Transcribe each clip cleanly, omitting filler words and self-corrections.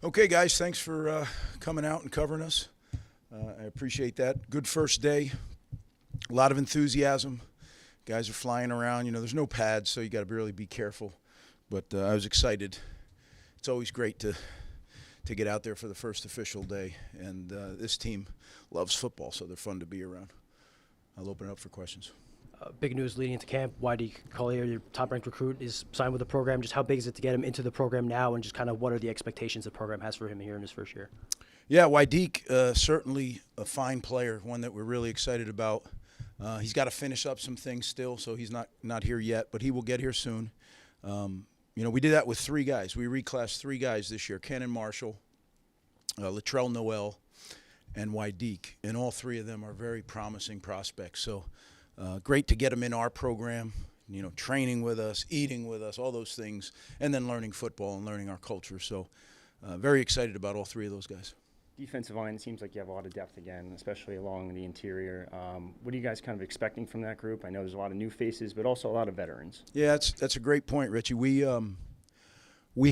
Okay, guys, thanks for coming out and covering us. I appreciate that. Good first day. A lot of enthusiasm. Guys are flying around. You know, there's no pads, so you got to really be careful. But I was excited. It's always great to get out there for the first official day. And this team loves football, so they're fun to be around. I'll open it up for questions. Big news leading into camp. YD Collier, your top-ranked recruit, is signed with the program. Just how big is it to get him into the program now, and just kind of what are the expectations the program has for him here in his first year? Yeah, YD, certainly a fine player, one that we're really excited about. He's got to finish up some things still, so he's not here yet, but he will get here soon. We did that with three guys. We reclassed three guys this year: Cannon Marshall, Latrell Noel, and YD, and all three of them are very promising prospects. So great to get them in our program, training with us, eating with us, all those things, and then learning football and learning our culture. So very excited about all three of those guys. Defensive line, it seems like you have a lot of depth again, especially along the interior. What are you guys kind of expecting from that group? I know there's a lot of new faces, but also a lot of veterans. Yeah, that's a great point, Richie. We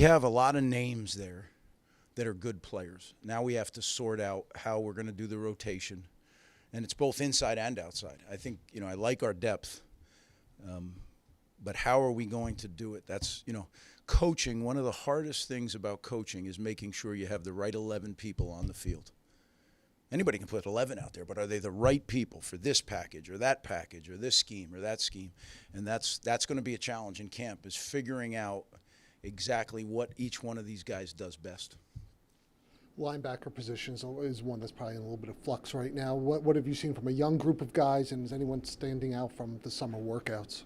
have a lot of names there that are good players. Now we have to sort out how we're going to do the rotation, and it's both inside and outside. I think, I like our depth, but how are we going to do it? That's, coaching, one of the hardest things about coaching is making sure you have the right 11 people on the field. Anybody can put 11 out there, but are they the right people for this package or this scheme or that scheme? And that's going to be a challenge in camp, is figuring out exactly what each one of these guys does best. Linebacker position is one that's probably in a little bit of flux right now. What have you seen from a young group of guys, and is anyone standing out from the summer workouts?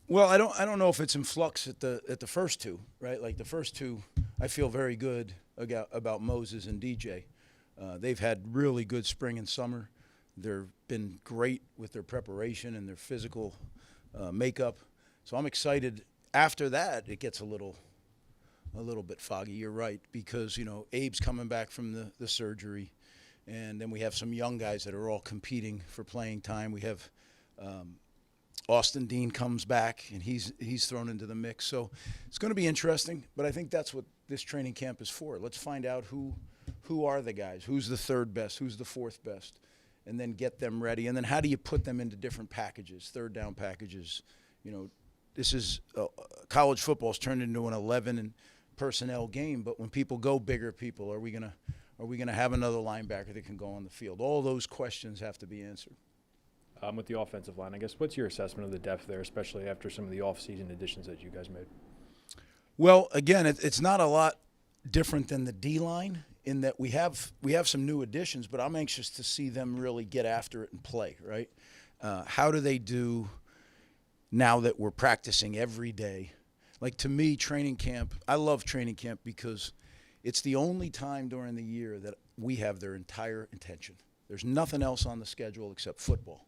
Well, I don't know if it's in flux at the first two, right? Like the first two, I feel very good about Moses and DJ. They've had really good spring and summer. They've been great with their preparation and their physical makeup. So I'm excited. After that, it gets a little bit foggy. You're right, because Abe's coming back from the surgery, and then we have some young guys that are all competing for playing time. We have Austin Dean comes back, and he's thrown into the mix. So it's going to be interesting, but I think that's what this training camp is for. Let's find out who are the guys, who's the third best, who's the fourth best, and then get them ready. And then how do you put them into different packages, third down packages? This is college football's turned into an 11 and personnel game, but when people go bigger people, are we gonna have another linebacker that can go on the field? All those questions have to be answered. With the offensive line, I guess, what's your assessment of the depth there, especially after some of the off-season additions that you guys made? Well, again, it's not a lot different than the D-line in that we have some new additions, but I'm anxious to see them really get after it and play, right? How do they do now that we're practicing every day? Like, to me, training camp, I love training camp because it's the only time during the year that we have their entire attention. There's nothing else on the schedule except football.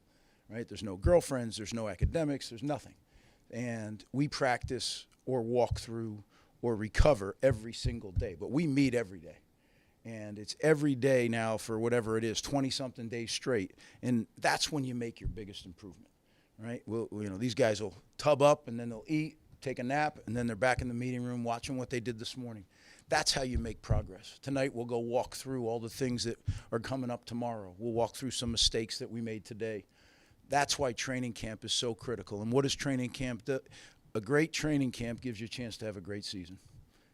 Right? There's no girlfriends, there's no academics, there's nothing. And we practice or walk through or recover every single day. But we meet every day. And it's every day now for whatever it is, 20-something days straight. And that's when you make your biggest improvement, right? These guys will tub up, and then they'll eat, take a nap, and then they're back in the meeting room watching what they did this morning. That's how you make progress. Tonight we'll go walk through all the things that are coming up tomorrow. We'll walk through some mistakes that we made today. That's why training camp is so critical. And what is training camp? A great training camp gives you a chance to have a great season.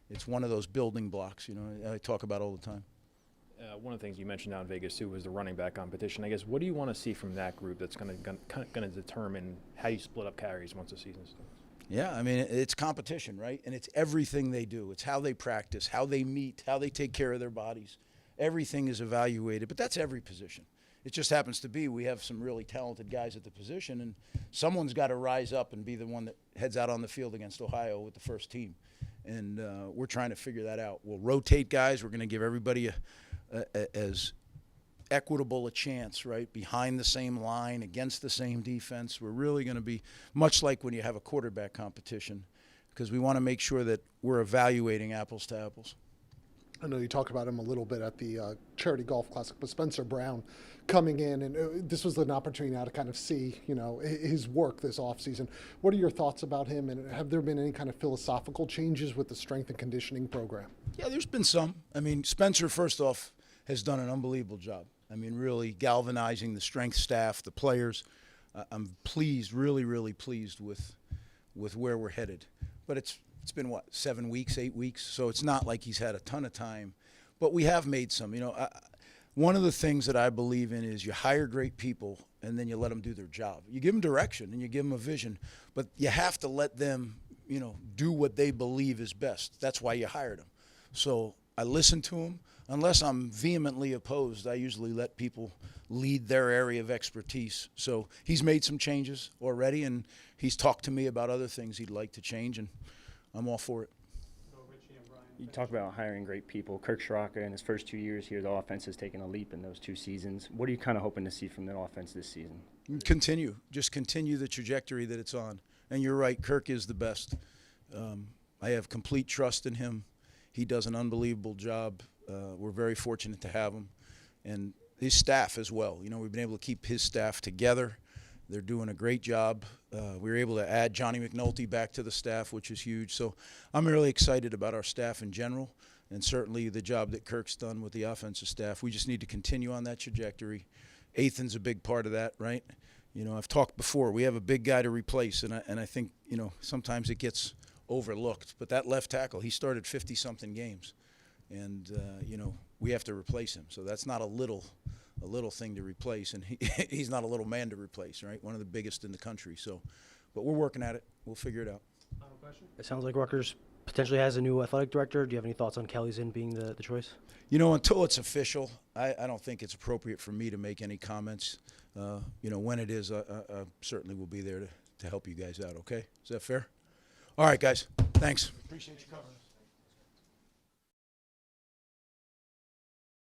It's one of those building blocks, I talk about all the time. One of the things you mentioned out in Vegas, too, was the running back competition. I guess, what do you want to see from that group that's going to determine how you split up carries once the season starts? Yeah, I mean, it's competition, right? And it's everything they do. It's how they practice, how they meet, how they take care of their bodies. Everything is evaluated, but that's every position. It just happens to be we have some really talented guys at the position, and someone's got to rise up and be the one that heads out on the field against Ohio with the first team. And we're trying to figure that out. We'll rotate guys. We're going to give everybody as equitable a chance, right, behind the same line, against the same defense. We're really going to be much like when you have a quarterback competition, because we want to make sure that we're evaluating apples to apples. I know you talked about him a little bit at the Charity Golf Classic, but Spencer Brown coming in, and this was an opportunity now to kind of see, his work this offseason. What are your thoughts about him, and have there been any kind of philosophical changes with the strength and conditioning program? Yeah, there's been some. I mean, Spencer, first off, has done an unbelievable job. I mean, really galvanizing the strength staff, the players. I'm pleased, really, really pleased with where we're headed. But it's been, what, 7 weeks, 8 weeks? So it's not like he's had a ton of time. But we have made some. One of the things that I believe in is you hire great people and then you let them do their job. You give them direction and you give them a vision, but you have to let them, do what they believe is best. That's why you hired them. So I listen to them. Unless I'm vehemently opposed, I usually let people lead their area of expertise. So he's made some changes already, and he's talked to me about other things he'd like to change, and I'm all for it. You talk about hiring great people. Kirk Shaka, in his first 2 years here, the offense has taken a leap in those 2 seasons. What are you kind of hoping to see from the offense this season? Just continue the trajectory that it's on. And you're right, Kirk is the best. I have complete trust in him. He does an unbelievable job. We're very fortunate to have him. And his staff as well. We've been able to keep his staff together. They're doing a great job. We were able to add Johnny McNulty back to the staff, which is huge. So I'm really excited about our staff in general, and certainly the job that Kirk's done with the offensive staff. We just need to continue on that trajectory. Ethan's a big part of that, right? I've talked before. We have a big guy to replace, and I think, sometimes it gets overlooked. But that left tackle, he started 50-something games, and, we have to replace him. So that's not a little thing to replace, and he's not a little man to replace, right? One of the biggest in the country. So, but we're working at it. We'll figure it out. Final question. It sounds like Rutgers potentially has a new athletic director. Do you have any thoughts on Kelly's in being the choice? Until it's official, I don't think it's appropriate for me to make any comments. When it is, I certainly will be there to help you guys out, okay? Is that fair? All right, guys. Thanks. Appreciate you covering.